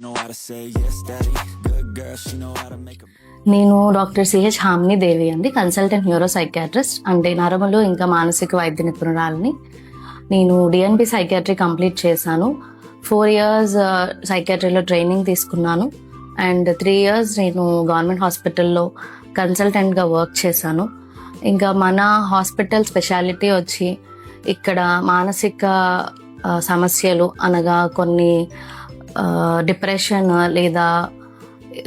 Know how to say yes, daddy. Good girl, she know how to make a. నేను doctor CH హామిని దేవి అండి, consultant neuro psychiatrist, అంటే నరములు ఇంకా మానసిక వైద్య నిపుణురాలని. నేను డిఎన్బి సైకాట్రీ కంప్లీట్ చేశాను. 4 years సైకాట్రీలో ట్రైనింగ్ తీసుకున్నాను అండ్ 3 years నేను గవర్నమెంట్ హాస్పిటల్లో కన్సల్టెంట్గా వర్క్ చేశాను. ఇంకా మన హాస్పిటల్ స్పెషాలిటీ వచ్చి ఇక్కడ మానసిక సమస్యలు అనగా కొన్ని డిప్రెషన్ లేదా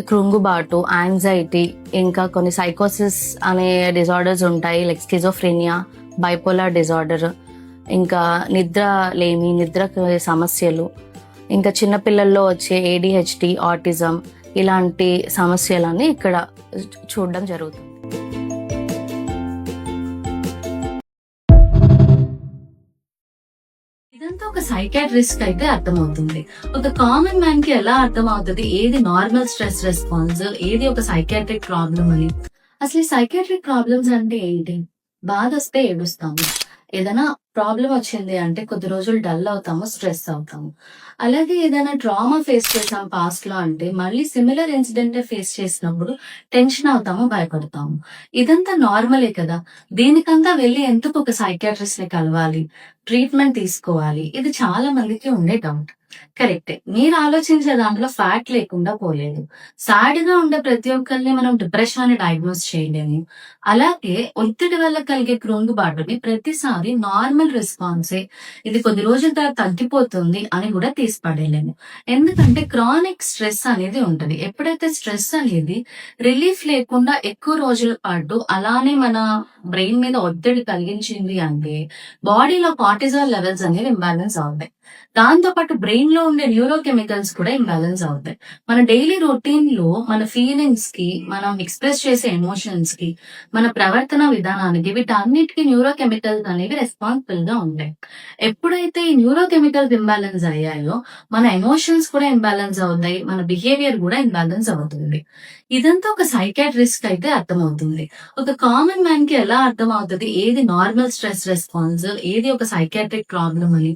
కృంగుబాటు, యాంగ్జైటీ, ఇంకా కొన్ని సైకోసిస్ అనే డిజార్డర్స్ ఉంటాయి, లైక్ స్కిజోఫ్రీనియా, బైపోలార్ డిజార్డర్, ఇంకా నిద్ర సమస్యలు, ఇంకా చిన్నపిల్లల్లో వచ్చే ADHD, ఆటిజం, ఇలాంటి సమస్యలన్నీ ఇక్కడ చూడడం జరుగుతుంది. ఇదంతా ఒక సైకాట్రిస్ట్ అయితే అర్థమవుతుంది. ఒక కామన్ మ్యాన్ కి ఎలా అర్థమవుతుంది ఏది నార్మల్ స్ట్రెస్ రెస్పాన్స్, ఏది ఒక సైకాట్రిక్ ప్రాబ్లం అని? అసలు ఈ సైకాట్రిక్ ప్రాబ్లమ్స్ అంటే ఏంటి? బాధ వస్తే ఏడుస్తాము, ఏదైనా ప్రాబ్లం వచ్చింది అంటే కొద్ది రోజులు డల్ అవుతాము, స్ట్రెస్ అవుతాము. అలాగే ఏదైనా ట్రామా ఫేస్ చేసాం పాస్ట్ లో అంటే మళ్ళీ సిమిలర్ ఇన్సిడెంట్ ఫేస్ చేసినప్పుడు టెన్షన్ అవుతాము, భయపడతాము. ఇదంతా నార్మలే కదా. దీనికంతా వెళ్ళి ఎందుకు ఒక సైకాట్రిస్ట్ ని కలవాలి, ట్రీట్మెంట్ తీసుకోవాలి? ఇది చాలా మందికి ఉండే డౌట్. కరెక్టే, మీరు ఆలోచించే దాంట్లో ఫ్యాక్ట్ లేకుండా పోలేదు. సాడ్ గా ఉండే ప్రతి ఒక్కరిని మనం డిప్రెషన్ అని డయాగ్నోస్ చేయలేము. అలాగే ఒత్తిడి వల్ల కలిగే కృంగుబాటుని ప్రతిసారి నార్మల్ రెస్పాన్సే, ఇది కొద్ది రోజుల తర్వాత తగ్గిపోతుంది అని కూడా తీసి పడేయలేము. ఎందుకంటే క్రానిక్ స్ట్రెస్ అనేది ఉంటది. ఎప్పుడైతే స్ట్రెస్ అనేది రిలీఫ్ లేకుండా ఎక్కువ రోజుల పాటు అలానే మన బ్రెయిన్ మీద ఒత్తిడి కలిగించింది అంటే బాడీలో కార్టిజాల్ లెవెల్స్ అనేవి ఇంబ్యాలెన్స్ అవుతాయి. దాంతో పాటు బ్రెయిన్ లో ఉండే న్యూరో కెమికల్స్ కూడా ఇంబ్యాలెన్స్ అవుతాయి. మన డైలీ రొటీన్ లో మన ఫీలింగ్స్ కి, మనం ఎక్స్ప్రెస్ చేసే ఎమోషన్స్ కి, మన ప్రవర్తన విధానానికి, వీటన్నిటికీ న్యూరో కెమికల్స్ అనేవి రెస్పాన్సిబుల్ గా ఉంటాయి. ఎప్పుడైతే ఈ న్యూరో కెమికల్స్ ఇంబ్యాలెన్స్ అయ్యాయో మన ఎమోషన్స్ కూడా ఇంబ్యాలెన్స్ అవుతాయి, మన బిహేవియర్ కూడా ఇంబ్యాలెన్స్ అవుతుంది. ఇదంతా ఒక సైకాట్రిస్ట్ అయితే అర్థమవుతుంది. ఒక కామన్ మ్యాన్ కి ఎలా అర్థమవుతుంది ఏది నార్మల్ స్ట్రెస్ రెస్పాన్స్, ఏది ఒక సైకాట్రిక్ ప్రాబ్లం అని?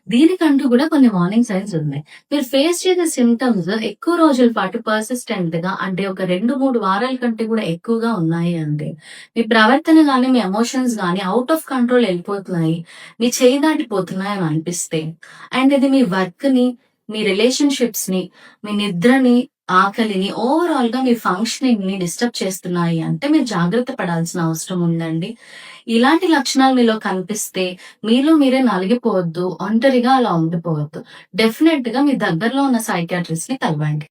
దీనికంటూ కూడా కొన్ని వార్నింగ్ సైన్స్ ఉన్నాయి. మీరు ఫేస్ చేసే సిమ్టమ్స్ ఎక్కువ రోజుల పాటు పర్సిస్టెంట్ గా, అంటే ఒక 2-3 వారాల కంటే కూడా ఎక్కువగా ఉన్నాయి అంటే, మీ ప్రవర్తన గానీ, మీ ఎమోషన్స్ గానీ అవుట్ ఆఫ్ కంట్రోల్ వెళ్ళిపోతున్నాయి, మీ చేయి దాటిపోతున్నాయి అని అనిపిస్తే, అండ్ ఇది మీ వర్క్ ని, మీ రిలేషన్షిప్స్ ని, మీ నిద్రని, ఆకలిని, ఓవరాల్ గా మీ ఫంక్షనింగ్ ని డిస్టర్బ్ చేస్తున్నాయి అంటే మీరు జాగ్రత్త పడాల్సిన అవసరం ఉందండి. ఇలాంటి లక్షణాలు మీలో కనిపిస్తే మీలో మీరే నలిగిపోవద్దు, ఒంటరిగా అలా ఉండిపోవద్దు. డెఫినెట్ గా మీ దగ్గరలో ఉన్న సైకాట్రిస్ట్ ని కలవండి.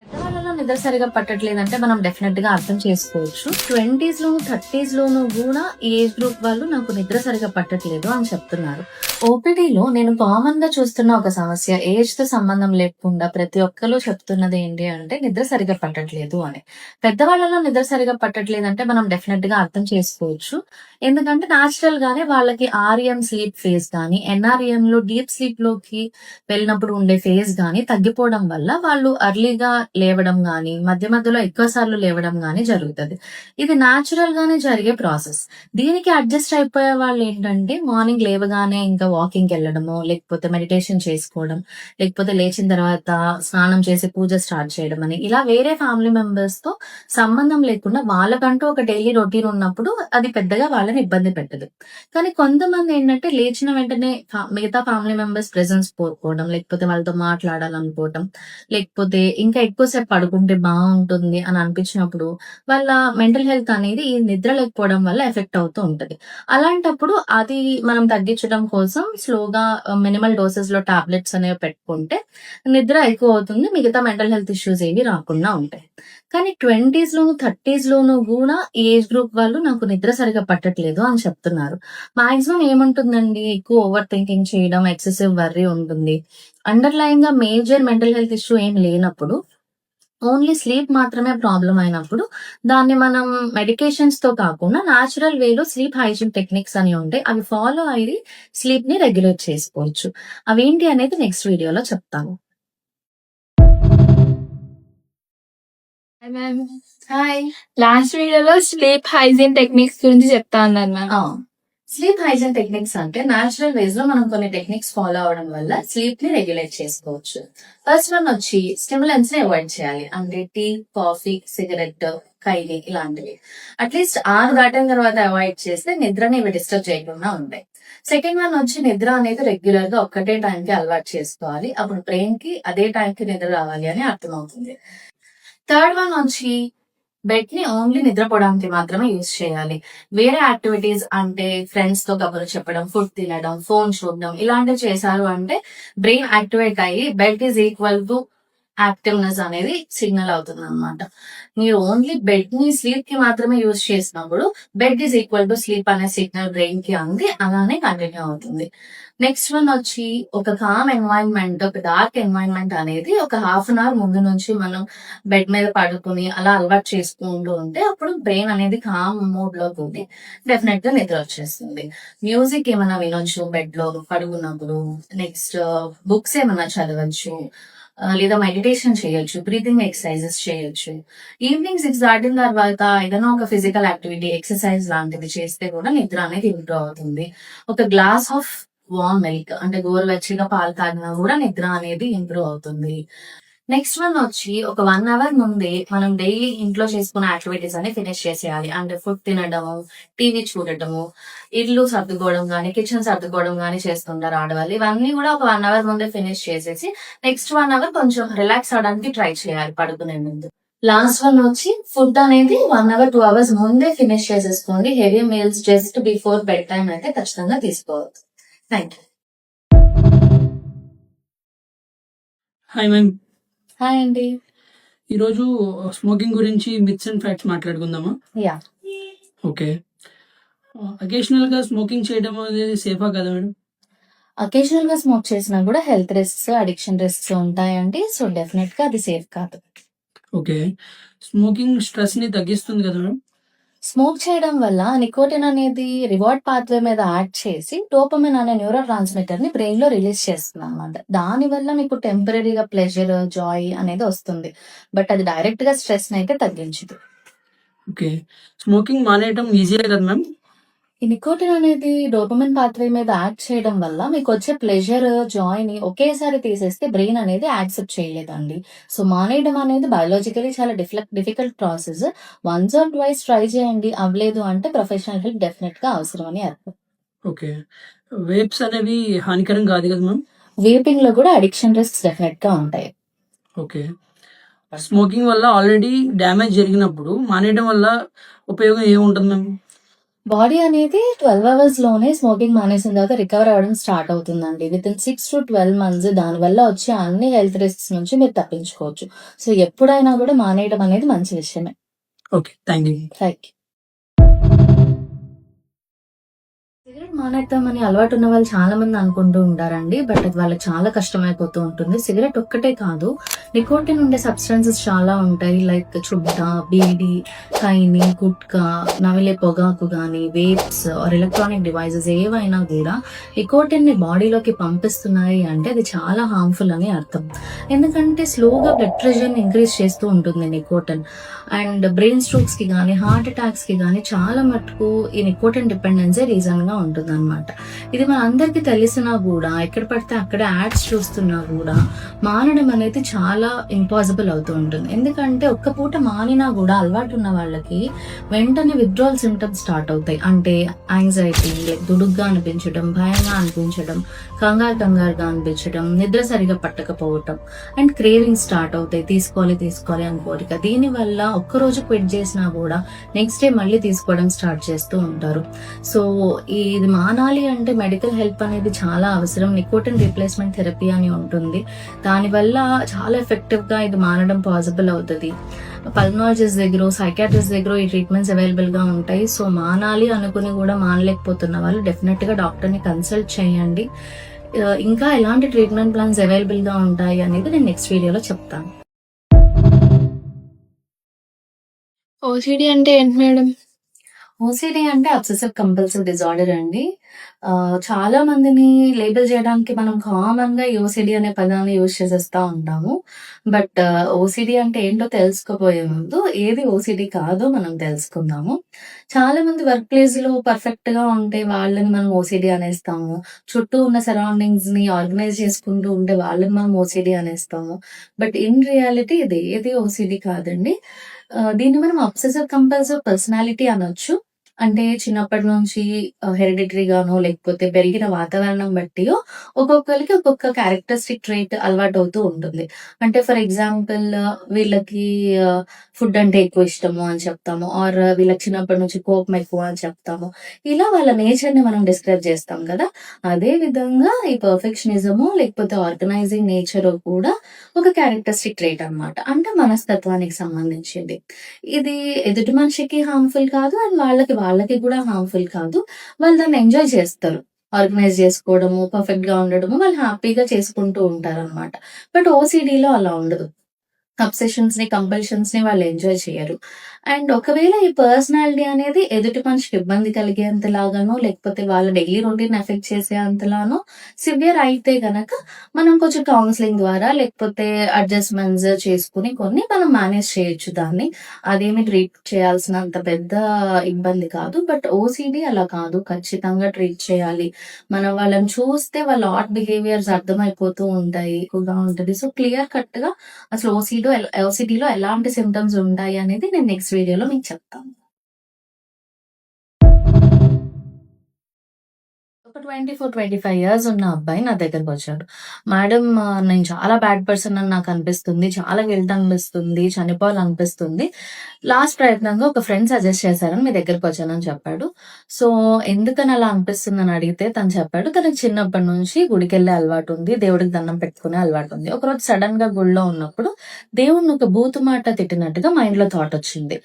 పెద్దవాళ్ళలో నిద్ర సరిగా పట్టట్లేదంటే మనం డెఫినెట్ గా అర్థం చేసుకోవచ్చు. 20s లోను 30s లోను కూడా ఈ ఏజ్ గ్రూప్ వాళ్ళు నాకు నిద్ర సరిగా పట్టట్లేదు అని చెప్తున్నారు. ఓపీడీలో నేను కామన్ గా చూస్తున్న ఒక సమస్య, ఏజ్ తో సంబంధం లేకుండా ప్రతి ఒక్కరు చెప్తున్నది ఏంటి అంటే నిద్ర సరిగా పట్టట్లేదు అని. పెద్దవాళ్ళలో నిద్ర సరిగా పట్టట్లేదంటే మనం డెఫినెట్ గా అర్థం చేసుకోవచ్చు. ఎందుకంటే న్యాచురల్ గానే వాళ్ళకి REM స్లీప్ ఫేజ్ కానీ, NREM లో డీప్ స్లీప్ లోకి వెళ్ళినప్పుడు ఉండే ఫేజ్ గానీ తగ్గిపోవడం వల్ల వాళ్ళు అర్లీగా లేవడం గానీ, మధ్య మధ్యలో ఎక్కువ సార్లు లేవడం గానీ జరుగుతుంది. ఇది న్యాచురల్ గానే జరిగే ప్రాసెస్. దీనికి అడ్జస్ట్ అయిపోయే వాళ్ళు ఏంటంటే మార్నింగ్ లేవగానే ఇంకా వాకింగ్ వెళ్ళడము, లేకపోతే మెడిటేషన్ చేసుకోవడం, లేకపోతే లేచిన తర్వాత స్నానం చేసి పూజ స్టార్ట్ చేయడం అని, ఇలా వేరే ఫ్యామిలీ మెంబర్స్ తో సంబంధం లేకుండా వాళ్ళకంటూ ఒక డైలీ రొటీన్ ఉన్నప్పుడు అది పెద్దగా వాళ్ళని ఇబ్బంది పెట్టదు. కానీ కొంతమంది ఏంటంటే లేచిన వెంటనే మిగతా ఫ్యామిలీ మెంబర్స్ ప్రెజెన్స్ కోరుకోవడం, లేకపోతే వాళ్ళతో మాట్లాడాలనుకోవడం, లేకపోతే ఇంకా ఎక్కువసేపు పడుకుంటే బాగుంటుంది అని అనిపించినప్పుడు వాళ్ళ మెంటల్ హెల్త్ అనేది ఈ నిద్ర లేకపోవడం వల్ల ఎఫెక్ట్ అవుతూ ఉంటది. అలాంటప్పుడు అది మనం తగ్గించడం కోసం స్లోగా మినిమల్ డోసెస్ లో టాబ్లెట్స్ అనేవి పెట్టుకుంటే నిద్ర ఎక్కువ అవుతుంది, మిగతా మెంటల్ హెల్త్ ఇష్యూస్ ఏవి రాకుండా ఉంటాయి. కానీ 20s లోను 30s లోను కూడా ఈ ఏజ్ గ్రూప్ వాళ్ళు నాకు నిద్ర సరిగా పట్టట్లేదు అని చెప్తున్నారు. మాక్సిమం ఏముంటుందండి, ఎక్కువ ఓవర్ థింకింగ్ చేయడం, ఎక్సెసివ్ వర్రీ ఉంటుంది. అండర్లైన్ గా మేజర్ మెంటల్ హెల్త్ ఇష్యూ ఏం లేనప్పుడు, ఓన్లీ స్లీప్ మాత్రమే ప్రాబ్లం అయినప్పుడు దాన్ని మనం మెడికేషన్స్ తో కాకుండా న్యాచురల్ వేలో స్లీప్ హైజీన్ టెక్నిక్స్ అని ఉంటాయి, అవి ఫాలో అయ్యి స్లీప్ ని రెగ్యులేట్ చేసుకోవచ్చు. అవేంటి అనేది నెక్స్ట్ వీడియోలో చెప్తాను. Ma'am hi. లాస్ట్ వీడియోలో స్లీప్ హైజీన్ టెక్నిక్స్ గురించి చెప్తా ఉన్నారు మ్యామ్. స్లీప్ హైజీన్ టెక్నిక్స్ అంటే న్యాచురల్ వేస్ లో మనం కొన్ని టెక్నిక్స్ ఫాలో అవడం వల్ల స్లీప్ ని రెగ్యులేట్ చేసుకోవచ్చు. ఫస్ట్ వన్ వచ్చి స్టిమ్యులెంట్స్ ని అవాయిడ్ చేయాలి. అంటే టీ, కాఫీ, సిగరెట్, ఖైనీ ఇలాంటివి అట్లీస్ట్ 6 దాటిన తర్వాత అవాయిడ్ చేస్తే నిద్రని ఇవి డిస్టర్బ్ చేయకుండా ఉంటాయి. సెకండ్ వన్ వచ్చి నిద్ర అనేది రెగ్యులర్ గా ఒక్కటే టైంకి అలవాటు చేసుకోవాలి. అప్పుడు బ్రెయిన్ కి అదే టైంకి నిద్ర రావాలి అని అర్థమవుతుంది. థర్డ్ వన్ వచ్చి బెడ్ ని ఓన్లీ నిద్రపోవడానికి మాత్రమే యూజ్ చేయాలి. వేరే యాక్టివిటీస్ అంటే ఫ్రెండ్స్ తో కబుర్లు చెప్పడం, ఫుడ్ తినడం, ఫోన్ చూడడం ఇలాంటివి చేశారు అంటే బ్రెయిన్ యాక్టివేట్ అయ్యి bed is equal to activeness అనేది సిగ్నల్ అవుతుంది అనమాట. మీరు ఓన్లీ బెడ్ ని స్లీప్ కి మాత్రమే యూజ్ చేసినప్పుడు bed is equal to sleep అనే సిగ్నల్ బ్రెయిన్ కి అంది అలానే కంటిన్యూ అవుతుంది. నెక్స్ట్ వన్ వచ్చి ఒక కామ్ ఎన్వైరన్మెంట్, ఒక డార్క్ ఎన్వైరన్మెంట్ అనేది ఒక హాఫ్ అన్ అవర్ ముందు నుంచి మనం బెడ్ మీద పడుకుని అలా అలవాటు చేసుకుంటూ ఉంటే అప్పుడు బ్రెయిన్ అనేది కామ్ మోడ్ లో ఉండి డెఫినెట్ గా నిద్ర వచ్చేస్తుంది. మ్యూజిక్ ఏమైనా వినొచ్చు బెడ్ లో పడుకున్నప్పుడు. నెక్స్ట్ బుక్స్ ఏమైనా చదవచ్చు, లేదా మెడిటేషన్ చేయొచ్చు, బ్రీతింగ్ ఎక్సర్సైజెస్ చేయొచ్చు. ఈవినింగ్ 6 దాటిన తర్వాత ఏదైనా ఒక ఫిజికల్ యాక్టివిటీ, ఎక్సర్సైజ్ లాంటిది చేస్తే కూడా నిద్ర అనేది ఇంప్రూవ్ అవుతుంది. ఒక గ్లాస్ ఆఫ్ వామ్ మిల్క్ అంటే గోరువెచ్చగా పాలు తాగినా కూడా నిద్ర అనేది ఇంప్రూవ్ అవుతుంది. నెక్స్ట్ వన్ వచ్చి ఒక 1 అవర్ ముందే మనం డైలీ ఇంట్లో చేసుకున్న యాక్టివిటీస్ అన్ని ఫినిష్ చేసేయాలి. అంటే ఫుడ్ తినడము, టీవీ చూడటము, ఇల్లు సర్దుకోవడం కానీ, కిచెన్ సర్దుకోవడం కానీ చేస్తుంటారు ఆడవాళ్ళు. ఇవన్నీ కూడా ఒక 1 అవర్ ముందే ఫినిష్ చేసేసి నెక్స్ట్ 1 అవర్ కొంచెం రిలాక్స్ అవడానికి ట్రై చేయాలి పడుకునే ముందు. లాస్ట్ వన్ వచ్చి ఫుడ్ అనేది 1 అవర్ 2 అవర్స్ ముందే ఫినిష్ చేసేసుకోండి. Heavy meals just before bed time అయితే ఖచ్చితంగా తీసుకోవద్దు. Thank you. Hi ma'am, hi అండి. ఈరోజు స్మోకింగ్ గురించి మిత్స్ అండ్ ఫ్యాక్ట్స్ మాట్లాడుకుందామా? Yeah, okay. అకేషనల్ గా స్మోకింగ్ చేయడం అనేది సేఫా కదా మేడం? అకేషనల్ గా స్మోక్ చేసినా కూడా హెల్త్ రిస్క్స్, అడిక్షన్ రిస్క్స్ ఉంటాయండి. సో డెఫినెట్ గా అది సేఫ్ కాదు. ఓకే. స్మోకింగ్ స్ట్రెస్ ని తగ్గిస్తుంది కదా మేడం? స్మోక్ చేయడం వల్ల నికోటిన్ అనేది రివార్డ్ పాత్వే మీద యాడ్ చేసి డోపమిన్ అనే న్యూరో ట్రాన్స్మిటర్ ని బ్రెయిన్ లో రిలీజ్ చేస్తుంది అనమాట. దాని వల్ల మీకు టెంపరీగా ప్లెజర్, జాయ్ అనేది వస్తుంది. బట్ అది డైరెక్ట్ గా స్ట్రెస్ ని అయితే తగ్గించదు. ఓకే. స్మోకింగ్ మానేయటం ఈజీయే కదా మ్యామ్? ఈ నికోటిన్ అనేది డోపమిన్ పాత్వే మీద యాడ్ చేయడం వల్ల మీకు వచ్చే ప్లెజర్, జాయ్ ని ఒకేసారి తీసేస్తే బ్రెయిన్ అనేది యాక్సెప్ట్ చేయలేదండి. సో మానేయడం అనేది బయాలజికలీ చాలా difficult process. Once or twice try చేయండి, అవ్వలేదు అంటే ప్రొఫెషనల్ హెల్ప్ డెఫినెట్ గా అవసరం అని అర్థం. ఓకే. వేప్స్ అనేవి హానికరం కాదు కదా మ్యామ్? వేపింగ్ లో కూడా అడిక్షన్ రిస్క్స్ డెఫినెట్ గా ఉంటాయి. ఓకే. స్మోకింగ్ వల్ల ఆల్రెడీ డ్యామేజ్ జరిగినప్పుడు మానేయడం వల్ల ఉపయోగం ఏముంటుంది మ్యామ్? బాడీ అనేది 12 అవర్స్ లోనే స్మోకింగ్ మానేసిన తర్వాత రికవర్ అవ్వడం స్టార్ట్ అవుతుందండి. విత్ ఇన్ 6 to 12 months దాని వల్ల వచ్చే అన్ని హెల్త్ రిస్క్స్ నుంచి మీరు తప్పించుకోవచ్చు. సో ఎప్పుడైనా కూడా మానేయడం అనేది మంచి విషయమే. Okay, thank you. Thank you. Cigarette మానేద్దామని అలవాటు ఉన్న వాళ్ళు చాలా మంది అనుకుంటూ ఉంటారండి. బట్ అది వాళ్ళకి చాలా కష్టమైపోతూ ఉంటుంది. సిగరెట్ ఒక్కటే కాదు, నికోటిన్ ఉండే సబ్స్టెన్సెస్ చాలా ఉంటాయి. లైక్ చుట్ట, బీడి, ఖైనీ, గుట్కా, నవిలే పొగాకు గానీ, వేప్స్ ఆర్ ఎలక్ట్రానిక్ డివైజెస్ ఏవైనా కూడా నికోటిన్ ని బాడీలోకి పంపిస్తున్నాయి అంటే అది చాలా హార్మ్ఫుల్ అని అర్థం. ఎందుకంటే స్లోగా బ్లడ్ ప్రెషర్ ని ఇంక్రీజ్ చేస్తూ ఉంటుంది నికోటిన్. అండ్ బ్రెయిన్ స్ట్రోక్స్ కి కానీ, హార్ట్ అటాక్స్ కి కానీ చాలా మటుకు ఈ నికోటిన్ డిపెండెన్సీ రీజన్ గా ఉంటుంది అనమాట. ఇది మన అందరికి తెలిసినా కూడా, ఎక్కడ పడితే అక్కడ యాడ్స్ చూస్తున్నా కూడా మానడం అనేది చాలా ఇంపాసిబుల్ అవుతూ ఉంటుంది. ఎందుకంటే ఒక్క పూట మానినా కూడా అలవాటు ఉన్న వాళ్ళకి వెంటనే విత్డ్రావల్ సిమ్టమ్స్ స్టార్ట్ అవుతాయి. అంటే యాంగ్జైటీ, లైక్ దుడుగ్గా అనిపించడం, భయంగా అనిపించడం, కంగారుగా అనిపించడం, నిద్ర సరిగా పట్టకపోవటం అండ్ క్రేవింగ్ స్టార్ట్ అవుతాయి. తీసుకోవాలి అని కోరిక. దీని వల్ల ఒక్కరోజు క్విట్ చేసినా కూడా నెక్స్ట్ డే మళ్ళీ తీసుకోవడం స్టార్ట్ చేస్తూ ఉంటారు. సో ఇది మానాలి అంటే మెడికల్ హెల్ప్ అనేది చాలా అవసరం. నికోటిన్ రీప్లేస్మెంట్ థెరపీ అని ఉంటుంది. దానివల్ల చాలా ఎఫెక్టివ్ గా ఇది మానడం పాసిబుల్ అవుతుంది. పల్మనాలజిస్ట్ దగ్గర, సైకాట్రిస్ట్ దగ్గర ఈ ట్రీట్మెంట్స్ అవైలబుల్ గా ఉంటాయి. సో మానాలి అనుకుని కూడా మానలేకపోతున్న వాళ్ళు డెఫినెట్ గా డాక్టర్ ని కన్సల్ట్ చేయండి. ఇంకా ఎలాంటి ట్రీట్మెంట్ ప్లాన్స్ అవైలబుల్ గా ఉంటాయి అనేది నేను నెక్స్ట్ వీడియోలో చెప్తాను. ఓసిడి అంటే ఏంటి మేడం? ఓసీడీ అంటే అబ్సెసివ్ కంపల్సివ్ డిజార్డర్ అండి. చాలా మందిని లేబుల్ చేయడానికి మనం కామన్‌గా ఈ ఓసీడీ అనే పదాన్ని యూజ్ చేసేస్తా ఉంటాము. బట్ ఓసీడీ అంటే ఏంటో తెలుసుకోబోయే ముందు ఏది ఓసీడీ కాదో మనం తెలుసుకుందాము. చాలా మంది వర్క్ ప్లేస్‌లో పర్ఫెక్ట్‌గా ఉంటే వాళ్ళని మనం ఓసీడీ అనేస్తాము. చుట్టూ ఉన్న సరౌండింగ్స్‌ని ఆర్గనైజ్ చేసుకుంటూ ఉంటే వాళ్ళని మనం ఓసీడీ అనేస్తాము. బట్ ఇన్ రియాలిటీ ఇది ఏది ఓసీడీ కాదండి. దీన్ని మనం అబ్సెసివ్ కంపల్సివ్ పర్సనాలిటీ అనొచ్చు. అంటే చిన్నప్పటి నుంచి హెరిడిటరీగానో లేకపోతే పెరిగిన వాతావరణం బట్టియో ఒక్కొక్కళ్ళకి ఒక్కొక్క క్యారెక్టరిస్టిక్ ట్రైట్ అలవాటవుతూ ఉంటుంది. అంటే ఫర్ ఎగ్జాంపుల్ వీళ్ళకి ఫుడ్ అంటే ఎక్కువ ఇష్టము అని చెప్తాము. ఆర్ వీళ్ళకి చిన్నప్పటి నుంచి కోపం ఎక్కువ అని చెప్తాము. ఇలా వాళ్ళ నేచర్‌ని మనం డిస్క్రైబ్ చేస్తాం కదా! అదే విధంగా ఈ పర్ఫెక్షనిజము లేకపోతే ఆర్గనైజింగ్ నేచర్ కూడా ఒక క్యారెక్టరిస్టిక్ ట్రైట్ అన్నమాట. అంటే మనస్తత్వానికి సంబంధించింది. ఇది ఎదుటి మనిషికి హార్మ్‌ఫుల్ కాదు. అండ్ వాళ్ళకి కూడా హార్మ్‌ఫుల్ కాదు. వాళ్ళు దాన్ని ఎంజాయ్ చేస్తారు. ఆర్గనైజ్ చేసుకోవడము, పర్ఫెక్ట్‌గా ఉండడము వాళ్ళు హ్యాపీగా చేసుకుంటూ ఉంటారనమాట. బట్ ఓసీడీలో అలా ఉండదు. అబ్సెషన్స్‌ని, కంపల్షన్స్‌ని వాళ్ళు ఎంజాయ్ చేయరు. అండ్ ఒకవేళ ఈ పర్సనాలిటీ అనేది ఎదుటి మనిషికి ఇబ్బంది కలిగేంతలాగానో, లేకపోతే వాళ్ళ డైలీ రొటీన్ ఎఫెక్ట్ చేసే అంతలానో సివియర్ అయితే గనక మనం కొంచెం కౌన్సెలింగ్ ద్వారా లేకపోతే అడ్జస్ట్‌మెంట్స్ చేసుకొని కొన్ని మనం మేనేజ్ చేయొచ్చు దాన్ని. అదేమి ట్రీట్ చేయాల్సినంత పెద్ద ఇబ్బంది కాదు. బట్ ఓసీడీ అలా కాదు. ఖచ్చితంగా ట్రీట్ చేయాలి. మనం వాళ్ళని చూస్తే వాళ్ళ ఆడ్ బిహేవియర్స్ అర్థమైపోతూ ఉంటాయి. ఎక్కువగా ఉంటది. సో, క్లియర్ కట్‌గా అసలు ఓసీడీలో ఎలాంటి సింప్టమ్స్ ఉంటాయి అనేది నేను నెక్స్ట్ వీడియోలో మీకు చెప్తాను. ఒక 24, 25 ఇయర్స్ ఉన్న అబ్బాయి నా దగ్గరకొచ్చాడు. మేడం నేను చాలా బ్యాడ్ పర్సన్ అని నాకనిపిస్తుంది. చాలా గిల్ట్ అనిపిస్తుంది. చనిపోవాలనిపిస్తుంది. లాస్ట్ ప్రయత్నంగా ఒక ఫ్రెండ్ సజెస్ట్ చేశారని మీ దగ్గరకొచ్చానని చెప్పాడు. సో, ఎందుకని అలా అనిపిస్తుందని అడిగితే తను చెప్పాడు. తనకి చిన్నప్పటి నుంచి గుడికెళ్ళే అలవాటుంది. దేవుడికి దండం పెట్టుకునే అలవాటుంది. ఒకరోజు సడెన్‌గా గుడిలో ఉన్నప్పుడు దేవుడిని ఒక బూతు మాట తిట్టినట్టుగా మైండ్‌లో థాట్ వచ్చింది.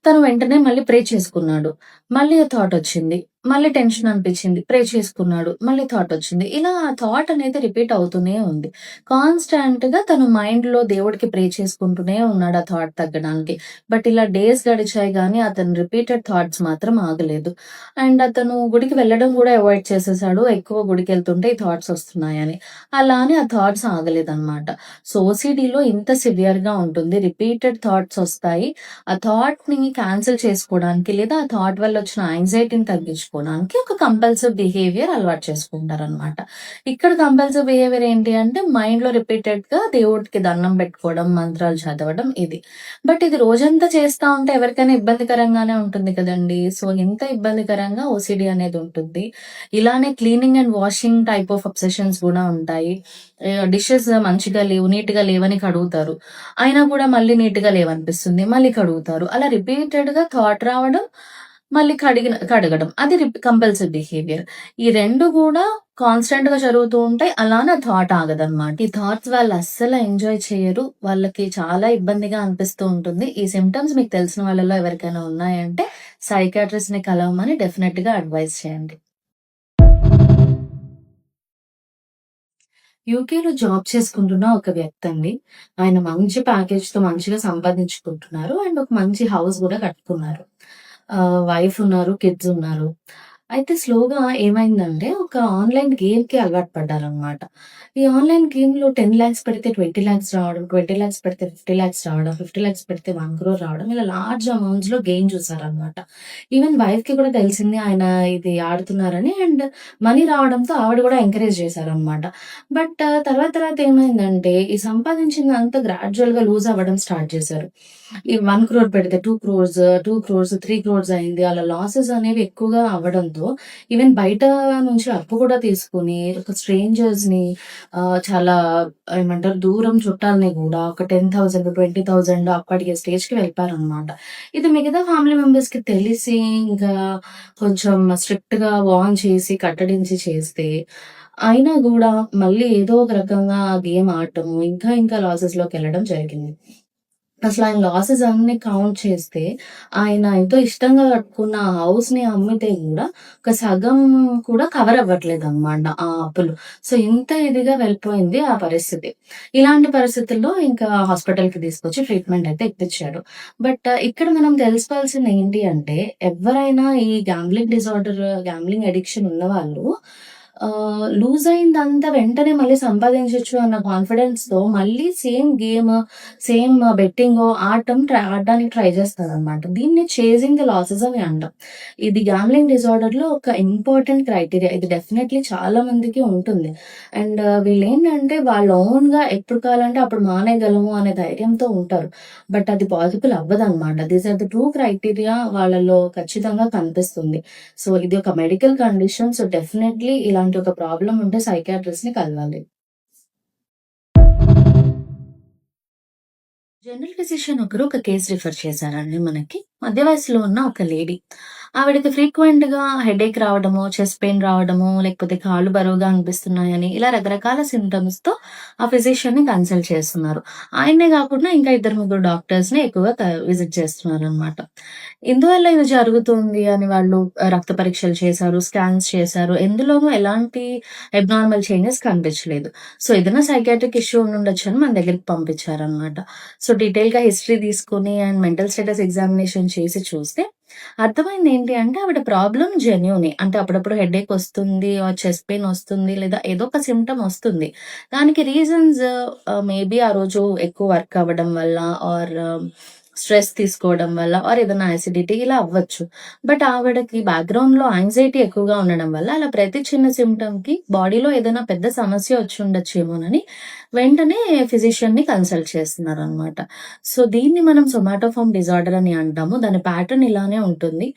తను వెంటనే మళ్ళీ ప్రే చేసుకున్నాడు. మళ్ళీ ఆ థాట్ వచ్చింది. మళ్ళీ టెన్షన్ అనిపించింది. ప్రే చేసుకున్నాడు. మళ్ళీ థాట్ వచ్చింది. ఇలా ఆ థాట్ అనేది రిపీట్ అవుతూనే ఉంది. కాన్‌స్టాంట్‌గా తను మైండ్‌లో దేవుడికి ప్రే చేసుకుంటూనే ఉన్నాడు ఆ థాట్ తగ్గడానికి. బట్ ఇలా డేస్ గడిచాయి గానీ అతని రిపీటెడ్ థాట్స్ మాత్రం ఆగలేదు. అండ్ అతను గుడికి వెళ్ళడం గూడా అవాయిడ్ చేసేసాడు. ఎక్కువ గుడికెళ్తుంటే ఈ థాట్స్ వస్తున్నాయని. అలా అని ఆ థాట్స్ ఆగలేదన్నమాట. సో, ఓసీడీలో ఇంత సివియర్‌గా ఉంటుంది. రిపీటెడ్ థాట్స్ వస్తాయి. ఆ థాట్‌ని క్యాన్సెల్ చేసుకోవడానికి లేదా ఆ థాట్ వల్ల వచ్చిన యాంగ్జైటీని తగ్గించుకోవడానికి ఒక కంపల్సివ్ బిహేవియర్ అలవాటు చేసుకుంటారనమాట. ఇక్కడ కంపల్సివ్ బిహేవియర్ ఏంటి అంటే మైండ్‌లో రిపీటెడ్‌గా దేవుడికి దండం పెట్టుకోవడం, మంత్రాలు చదవడం ఇది. బట్ ఇది రోజంతా చేస్తా ఉంటే ఎవరికైనా ఇబ్బందికరంగానే ఉంటుంది కదండీ! సో, ఇంత ఇబ్బందికరంగా ఓసీడీ అనేది ఉంటుంది. ఇలానే cleaning and washing type of obsessions గూడా ఉంటాయి. డిషెస్ మంచిగా లేవు, నీట్‌గా లేవని కడుగుతారు. అయినా కూడా మళ్ళీ నీట్‌గా లేవనిపిస్తుంది. మళ్ళీ కడుగుతారు. అలా రిపీటెడ్‌గా థాట్ రావడం, మళ్ళీ కడగడం. అది కంపల్సివ్ బిహేవియర్. ఈ 2 గూడా కాన్స్టెంట్‌గా జరుగుతూ ఉంటాయి. అలానే థాట్ ఆగదనమాట. ఈ థాట్స్ వాళ్ళు అస్సలు ఎంజాయ్ చేయరు. వాళ్ళకి చాలా ఇబ్బందిగా అనిపిస్తూ ఉంటుంది. ఈ సింప్టమ్స్ మీకు తెలిసిన వాళ్ళలో ఎవరికైనా ఉన్నాయంటే సైకియాట్రిస్ట్‌ని కలవమని డెఫినెట్‌గా అడ్వైస్ చేయండి. యూకేలో జాబ్ చేసుకుంటున్న ఒక వ్యక్తండి. ఆయన మంచి ప్యాకేజ్‌తో మంచిగా సంపాదించుకుంటున్నారు. అండ్ ఒక మంచి హౌస్ గూడా కట్టుకున్నారు. వైఫ్ ఉన్నారు. కిడ్స్ ఉన్నారు. అయితే స్లోగా ఏమైందంటే ఒక ఆన్‌లైన్ గేమ్‌కి అలవాటు పడ్డారనమాట. ఈ ఆన్‌లైన్ గేమ్‌లో 10,00,000 పెడితే 20,00,000 రావడం, 20,00,000 పెడితే 50,00,000 రావడం, 50,00,000 పెడితే 1,00,00,000 రావడం ఇలా లార్జ్ అమౌంట్స్‌లో గెయిన్ చూసారనమాట. ఈవెన్ వైఫ్‌కి కూడా తెలిసింది ఆయన ఇది ఆడుతున్నారని. అండ్ మనీ రావడంతో ఆవిడ కూడా ఎంకరేజ్ చేశారనమాట. బట్ తర్వాత తర్వాత ఏమైందంటే ఈ సంపాదించిందంతా గ్రాడ్యుయల్‌గా లూజ్ అవ్వడం స్టార్ట్ చేశారు. ఈ 1,00,00,000 పెడితే 2,00,00,000, 3,00,00,000 అయింది. అలా లాసెస్ అనేవి ఎక్కువగా అవ్వడంతో ఈవెన్ బయట నుంచి అప్పు కూడా తీసుకొని ఒక స్ట్రేంజర్స్‌ని చాలా ఏమంటారు దూరం చుట్టాలని గూడా ఒక 10,000, 20,000 అప్పటికే స్టేజ్‌కి వెళ్ళిపోయారనమాట. ఇది మిగతా ఫ్యామిలీ మెంబర్స్‌కి తెలిసి ఇంకా కొంచెం స్ట్రిక్ట్‌గా వార్న్ చేసి, కట్టడించి చేస్తే అయినా గూడా మళ్ళీ ఏదో ఒక రకంగా గేమ్ ఆడటము ఇంకా ఇంకా లాసెస్‌లోకెళ్ళడం జరిగింది. అసలు ఆయన లాసెస్ అన్ని కౌంట్ చేస్తే ఆయన ఎంతో ఇష్టంగా కట్టుకున్న ఆ హౌస్ ని అమ్మితే కూడా ఒక సగం కూడా కవర్ అవ్వట్లేదు అనమాట ఆ అప్పులు. సో ఇంత ఇదిగా వెళ్ళిపోయింది ఆ పరిస్థితి. ఇలాంటి పరిస్థితుల్లో ఇంకా హాస్పిటల్ కి తీసుకొచ్చి ట్రీట్మెంట్ అయితే ఇప్పించాడు. బట్ ఇక్కడ మనం తెలుసుకోవాల్సింది ఏంటి అంటే, ఎవరైనా ఈ గ్యాంబ్లింగ్ డిజార్డర్, గ్యాంబ్లింగ్ అడిక్షన్ ఉన్న వాళ్ళు లూజ్ అయిందంతా వెంటనే మళ్ళీ సంపాదించొచ్చు అన్న కాన్ఫిడెన్స్ తో మళ్ళీ సేమ్ గేమ్, సేమ్ బెట్టింగ్ ఆడడానికి ట్రై చేస్తారనమాట. దీన్ని చేజింగ్ ద లాసెస్ అని అంటాం. ఇది గ్యాంబ్లింగ్ డిజార్డర్ లో ఒక ఇంపార్టెంట్ క్రైటీరియా. ఇది డెఫినెట్లీ చాలా మందికి ఉంటుంది. అండ్ వీళ్ళు ఏంటంటే వాళ్ళ ఓన్ గా ఎప్పుడు కావాలంటే అప్పుడు మానేయగలము అనే ధైర్యంతో ఉంటారు. బట్ అది పాసిబుల్ అవ్వదన్నమాట. దీస్ ఆర్ ద 2 క్రైటీరియా వాళ్ళలో ఖచ్చితంగా కనిపిస్తుంది. సో ఇది ఒక మెడికల్ కండిషన్. సో డెఫినెట్లీ ఇలాంటి ఒక ప్రాబ్లం ఉంటే సైకియాట్రిస్ట్ ని కలవాలి. జనరల్ ఫిజిషియన్ ఒకరు ఒక కేసు రిఫర్ చేశారండి మనకి. మధ్య వయసులో ఉన్న ఒక లేడీ. ఆవిడకి ఫ్రీక్వెంట్ గా హెడేక్ రావడము, చెస్ట్ పెయిన్ రావడము, లేకపోతే కాళ్ళు బరువుగా అనిపిస్తున్నాయని ఇలా రకరకాల సింటమ్స్ తో ఆ ఫిజిషియన్ ని కన్సల్ట్ చేస్తున్నారు. ఆయనే కాకుండా ఇంకా 2-3 డాక్టర్స్ ని ఎక్కువగా విజిట్ చేస్తున్నారు అనమాట. ఇందువల్ల ఇది జరుగుతుంది అని వాళ్ళు రక్త పరీక్షలు చేశారు, స్కాన్స్ చేశారు. ఎందులోనూ ఎలాంటి అబ్నార్మల్ చేంజెస్ కనిపించలేదు. సో ఏదైనా సైకియాట్రిక్ ఇష్యూ ఉండొచ్చు అని మన దగ్గరికి పంపించారనమాట. సో డీటెయిల్ గా హిస్టరీ తీసుకుని అండ్ మెంటల్ స్టేటస్ ఎగ్జామినేషన్ చేసి చూస్తే అర్థమైంది ఏంటి అంటే, ఆవిడ ప్రాబ్లం జెన్యూనే. అంటే అప్పుడప్పుడు హెడేక్ వస్తుంది, చెస్ట్ పెయిన్ వస్తుంది, లేదా ఏదో ఒక సిమ్టమ్ వస్తుంది. దానికి రీజన్స్ మేబీ ఆ రోజు ఎక్కువ వర్క్ అవ్వడం వల్ల, ఆర్ స్ట్రెస్ తీసుకోవడం వల్ల, ఆర్ ఏదైనా యాసిడిటీ ఇలా అవ్వచ్చు. బట్ ఆవిడకి బ్యాక్గ్రౌండ్ లో యాంగ్జైటీ ఎక్కువగా ఉండడం వల్ల అలా ప్రతి చిన్న సిమ్టమ్ కి బాడీలో ఏదైనా పెద్ద సమస్య వచ్చి ఉండొచ్చేమోనని వెంటనే ఫిజిషియన్ ని కన్సల్ట్ చేస్తున్నారు అనమాట. సో దీన్ని మనం సొమాటోఫార్మ్ డిజార్డర్ అని అంటాము. దాని ప్యాటర్న్ ఇలానే ఉంటుంది.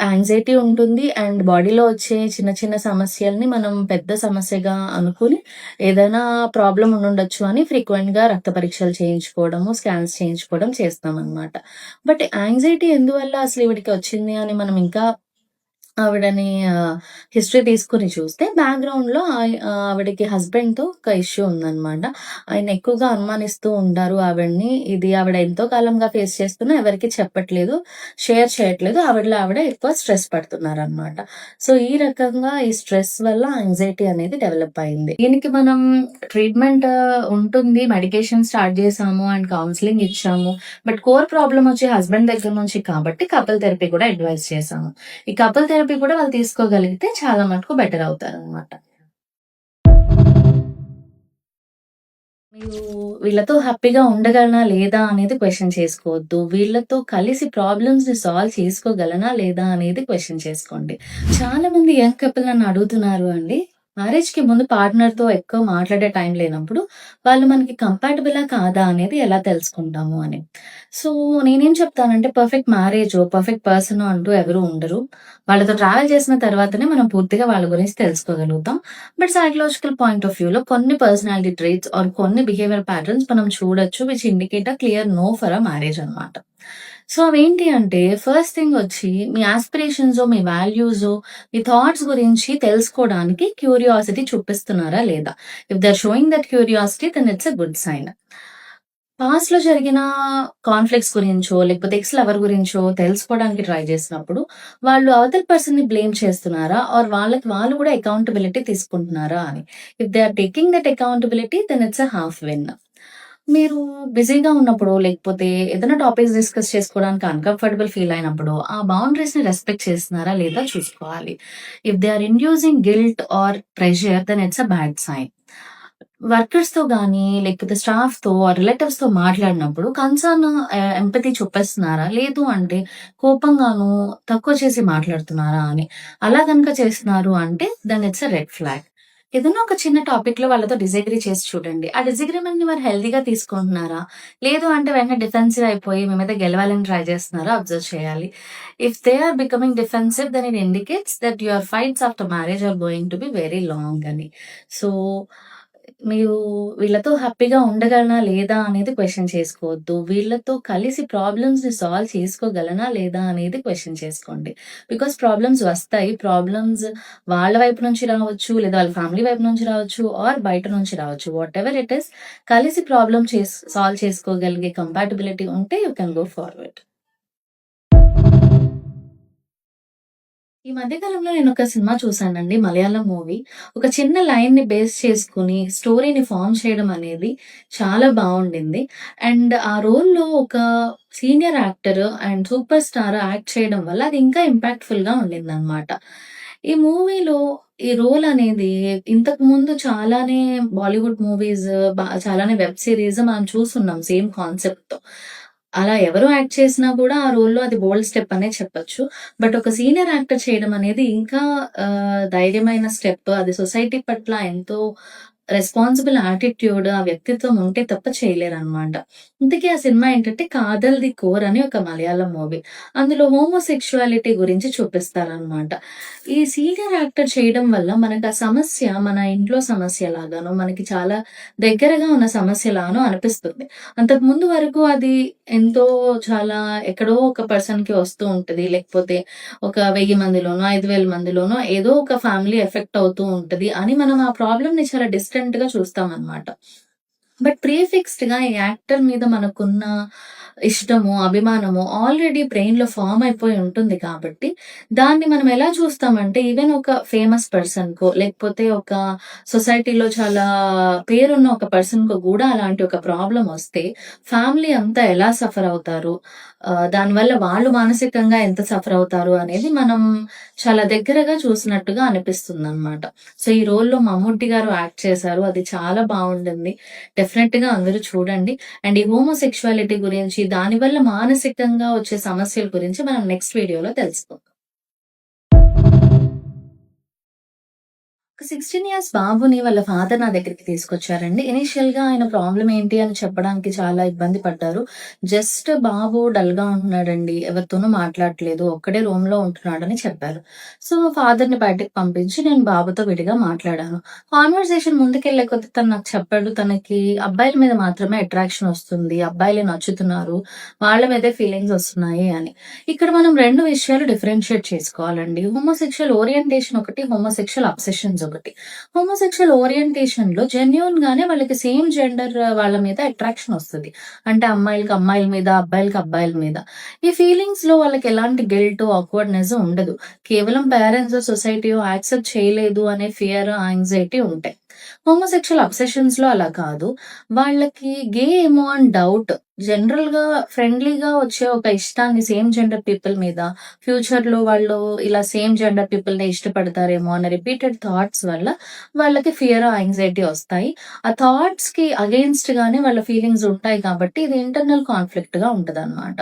యాంగ్జైటీ ఉంటుంది అండ్ బాడీలో వచ్చే చిన్న చిన్న సమస్యల్ని మనం పెద్ద సమస్యగా అనుకుని ఏదైనా ప్రాబ్లం ఉండొచ్చు అని ఫ్రీక్వెంట్ గా రక్త పరీక్షలు చేయించుకోవడము, స్కాన్స్ చేయించుకోవడం చేస్తాం అనమాట. బట్ యాంగ్జైటీ ఎందువల్ల అసలు ఈవిడికి వచ్చింది అని మనం ఇంకా ఆవిడని హిస్టరీ తీసుకొని చూస్తే బ్యాక్గ్రౌండ్ లో ఆవిడకి హస్బెండ్ తో ఒక ఇష్యూ ఉందన్నమాట. ఆయన ఎక్కువగా అనుమానిస్తూ ఉంటారు ఆవిడని. ఇది ఆవిడ ఎంతో కాలంగా ఫేస్ చేస్తున్నా ఎవరికి చెప్పట్లేదు, షేర్ చేయట్లేదు. ఆవిడ ఎక్కువ స్ట్రెస్ పడుతున్నారు అనమాట. సో ఈ రకంగా ఈ స్ట్రెస్ వల్ల యాంగ్జైటీ అనేది డెవలప్ అయింది. దీనికి మనం ట్రీట్మెంట్ ఉంటుంది, మెడికేషన్ స్టార్ట్ చేసాము అండ్ కౌన్సిలింగ్ ఇచ్చాము. బట్ కోర్ ప్రాబ్లం వచ్చి హస్బెండ్ దగ్గర నుంచి కాబట్టి కపుల్ థెరపీ కూడా అడ్వైస్ చేసాము. ఈ కపుల్ థెరపీ కూడా వాళ్ళు తీసుకోగలిగితే చాలా మటుకు బెటర్ అవుతారు అనమాట. మీరు వీళ్ళతో హ్యాపీగా ఉండగలనా లేదా అనేది క్వశ్చన్ చేసుకోవద్దు. వీళ్ళతో కలిసి ప్రాబ్లమ్స్ ని సాల్వ్ చేసుకోగలనా లేదా అనేది క్వశ్చన్ చేసుకోండి. చాలా మంది యంగ్ కపుల్ నన్ను అడుగుతున్నారు అండి, మ్యారేజ్ కి ముందు పార్ట్నర్ తో ఎక్కువ మాట్లాడే టైం లేనప్పుడు వాళ్ళు మనకి కంపాటబులా కాదా అనేది ఎలా తెలుసుకుంటాము అని. సో నేనేం చెప్తానంటే, పర్ఫెక్ట్ మ్యారేజ్, పర్ఫెక్ట్ పర్సన్ అంటూ ఎవరు ఉండరు. వాళ్ళతో ట్రావెల్ చేసిన తర్వాతనే మనం పూర్తిగా వాళ్ళ గురించి తెలుసుకోగలుగుతాం. But psychological point of view లో కొన్ని పర్సనాలిటీ ట్రేట్స్ ఆర్ కొన్ని బిహేవియర్ ప్యాటర్న్స్ మనం చూడొచ్చు, which indicate a clear no for a marriage అనమాట. సో అవేంటి అంటే, ఫస్ట్ థింగ్ వచ్చి మీ ఆస్పిరేషన్స్, మీ వాల్యూస్, మీ థాట్స్ గురించి తెలుసుకోవడానికి క్యూరియాసిటీ చూపిస్తున్నారా లేదా? If they are showing that curiosity, then it's a good sign. Past లో జరిగిన కాన్ఫ్లిక్ట్స్ గురించో లేకపోతే ఎక్స్ లవర్ గురించో తెలుసుకోవడానికి ట్రై చేసినప్పుడు వాళ్ళు అవతల పర్సన్ ని బ్లేమ్ చేస్తున్నారా, ఆర్ వాళ్ళు కూడా అకౌంటబిలిటీ తీసుకుంటున్నారా అని. If they are taking that accountability, then it's a half win. మీరు బిజీగా ఉన్నప్పుడు లేకపోతే ఏదైనా టాపిక్స్ డిస్కస్ చేసుకోవడానికి అన్‌కంఫర్టబుల్ ఫీల్ అయినప్పుడు ఆ బౌండరీస్ ని రెస్పెక్ట్ చేస్తున్నారా లేదా చూసుకోవాలి. If they are inducing guilt or pressure, then it's a bad sign. Workers తో గానీ లేకపోతే స్టాఫ్ తో రిలేటివ్స్ తో మాట్లాడినప్పుడు కన్సర్న్, ఎంపతి చూపిస్తున్నారా, లేదు అంటే కోపంగాను తక్కువ చేసి మాట్లాడుతున్నారా అని. అలా కనుక చేస్తున్నారు అంటే then it's a red flag. ఏదైనా ఒక చిన్న టాపిక్ లో వాళ్ళతో డిసగ్రీ చేసి చూడండి. ఆ డిసగ్రీమెంట్ ని వారు హెల్దీగా తీసుకుంటున్నారా, లేదు అంటే వెంటనే డిఫెన్సివ్ అయిపోయి మీ మీద గెలవాలని ట్రై చేస్తున్నారా అబ్జర్వ్ చేయాలి. If they are becoming defensive, then it indicates that your fights after marriage are going to be very long అని. సో మీరు వీళ్ళతో హ్యాపీగా ఉండగలనా లేదా అనేది క్వెషన్ చేసుకోవద్దు. వీళ్ళతో కలిసి ప్రాబ్లమ్స్‌ని సాల్వ్ చేసుకోగలనా లేదా అనేది క్వెషన్ చేసుకోండి. బికాజ్ ప్రాబ్లమ్స్ వస్తాయి. ప్రాబ్లమ్స్ వాళ్ళ వైపు నుంచి రావచ్చు, లేదా వాళ్ళ ఫ్యామిలీ వైపు నుంచి రావచ్చు, ఆర్ బయట నుంచి రావచ్చు. వాటెవర్ ఇట్ ఈస్, కలిసి ప్రాబ్లమ్ సాల్వ్ చేసుకోగలిగే కంపాటిబిలిటీ ఉంటే యూ కెన్ గో ఫార్వర్డ్. ఈ మధ్య కాలంలో నేను ఒక సినిమా చూసానండి, మలయాళం మూవీ. ఒక చిన్న లైన్‌ని బేస్ చేసుకొని స్టోరీని ఫార్మ్ చేయడం అనేది చాలా బావుండింది. అండ్ ఆ రోల్‌లో ఒక senior actor and super star act చేయడం వల్ల అది ఇంకా ఇంపాక్ట్‌ఫుల్‌గా ఉండిందనమాట. ఈ మూవీలో ఈ రోల్ అనేది ఇంతకు ముందు చాలానే బాలీవుడ్ మూవీస్, చాలానే వెబ్ సీరీస్ మనం చూసున్నాం సేమ్ కాన్సెప్ట్‌తో. అలా ఎవరు యాక్ట్ చేసినా కూడా ఆ రోల్‌లో అది బోల్డ్ స్టెప్ అనే చెప్పొచ్చు. బట్ ఒక సీనియర్ యాక్టర్ చేయడం అనేది ఇంకా ధైర్యమైన స్టెప్. అది సొసైటీ పట్ల ఎంతో రెస్పాన్సిబుల్ యాటిట్యూడ్, ఆ వ్యక్తిత్వం ఉంటే తప్ప చేయలేరనమాట. ఇంతకీ ఆ సినిమా ఏంటంటే 'కాదల్ ది కోర్' అని ఒక మలయాళం మూవీ. అందులో హోమోసెక్షువాలిటీ గురించి చూపిస్తారనమాట. ఈ సీనియర్ యాక్టర్ చేయడం వల్ల మనకు ఆ సమస్య మన ఇంట్లో సమస్య లాగానో, మనకి చాలా దగ్గరగా ఉన్న సమస్యలానో అనిపిస్తుంది. అంతకుముందు వరకు అది ఎంతో చాలా ఎక్కడో ఒక పర్సన్‌కి వస్తూ ఉంటది. లేకపోతే ఒక 1000 మందిలోనో, 5000 మందిలోనో ఏదో ఒక ఫ్యామిలీ ఎఫెక్ట్ అవుతూ ఉంటది అని మనం ఆ ప్రాబ్లమ్‌ని చాలా డిస్టెంట్‌గా చూస్తామనమాట. బట్ ప్రీఫిక్స్డ్‌గా ఈ యాక్టర్ మీద మనకున్న ఇష్టము, అభిమానము ఆల్రెడీ బ్రెయిన్‌లో ఫార్మ్ అయిపోయి ఉంటుంది కాబట్టి, దాన్ని మనం ఎలా చూస్తామంటే ఈవెన్ ఒక ఫేమస్ పర్సన్‌కో, లేకపోతే ఒక సొసైటీలో చాలా పేరున్న ఒక పర్సన్‌కో గూడా అలాంటి ఒక ప్రాబ్లమ్ వస్తే, ఫ్యామిలీ అంతా ఎలా సఫర్ అవుతారు, దానివల్ల వాళ్ళు మానసికంగా ఎంత సఫర్ అవుతారు అనేది మనం చాలా దగ్గరగా చూసినట్టుగా అనిపిస్తుందనమాట. సో, ఈ రోల్‌లో మమ్ముట్టి గారు యాక్ట్ చేశారు. అది చాలా బావుండింది. డెఫినెట్‌గా అందరూ చూడండి. అండ్ ఈ హోమోసెక్షువాలిటీ గురించి, దానివల్ల మానసికంగా వచ్చే సమస్యల గురించి మనం నెక్స్ట్ వీడియోలో తెలుసుకుందాం. ఒక 16 ఇయర్స్ బాబుని వాళ్ళ ఫాదర్ నా దగ్గరికి తీసుకొచ్చారండి. ఇనీషియల్‌గా ఆయన ప్రాబ్లమ్ ఏంటి అని చెప్పడానికి చాలా ఇబ్బంది పడ్డారు. జస్ట్ బాబు డల్‌గా ఉంటున్నాడండి. ఎవరితోనూ మాట్లాడట్లేదు. ఒక్కడే రూమ్‌లో ఉంటున్నాడని చెప్పారు. సో, ఫాదర్‌ని బయటకి పంపించి నేను బాబుతో విడిగా మాట్లాడాను. కాన్వర్సేషన్ ముందుకెళ్ళే కొద్దీ తను నాకు చెప్పాడు, తనకి అబ్బాయిల మీద మాత్రమే అట్రాక్షన్ వస్తుంది. అబ్బాయిలే నచ్చుతున్నారు. వాళ్ళ మీదే ఫీలింగ్స్ వస్తున్నాయి అని. ఇక్కడ మనం 2 విషయాలు డిఫరెన్షియేట్ చేసుకోవాలండి. హోమోసెక్షువల్ ఓరియంటేషన్ ఒకటి, హోమోసెక్షువల్ అబ్సెషన్స్ ఒకటి. హోమోసెక్షువల్ ఓరియంటేషన్‌లో జెన్యూన్‌గానే వాళ్ళకి సేమ్ జెండర్ వాళ్ళ మీద అట్రాక్షన్ వస్తది. అంటే అమ్మాయిలకి అమ్మాయిల మీద, అబ్బాయిలకి అబ్బాయిల మీద. ఈ ఫీలింగ్స్‌లో వాళ్ళకి ఎలాంటి గిల్ట్, ఆక్వర్డ్‌నెస్ ఉండదు. కేవలం పేరెంట్స్, సొసైటీయో యాక్సెప్ట్ చేయలేదు అనే ఫియర్, యాంగ్జైటీ ఉంటాయి. హోమోసెక్షువల్ అబ్సెషన్స్‌లో అలా కాదు. వాళ్ళకి గే ఏమో అని డౌట్. జనరల్‌గా ఫ్రెండ్లీగా వచ్చే ఒక ఇష్టాన్ని సేమ్ జెండర్ పీపుల్ మీద, ఫ్యూచర్‌లో వాళ్ళు ఇలా సేమ్ జెండర్ పీపుల్‌నే ఇష్టపడతారేమో అనే రిపీటెడ్ థాట్స్ వల్ల వాళ్ళకి ఫియర్, యాంగ్జైటీ వస్తాయి. ఆ థాట్స్‌కి అగెయిన్స్ట్‌గానే వాళ్ళ ఫీలింగ్స్ ఉంటాయి కాబట్టి ఇది ఇంటర్నల్ కాన్‌ఫ్లిక్ట్‌గా ఉంటదనమాట.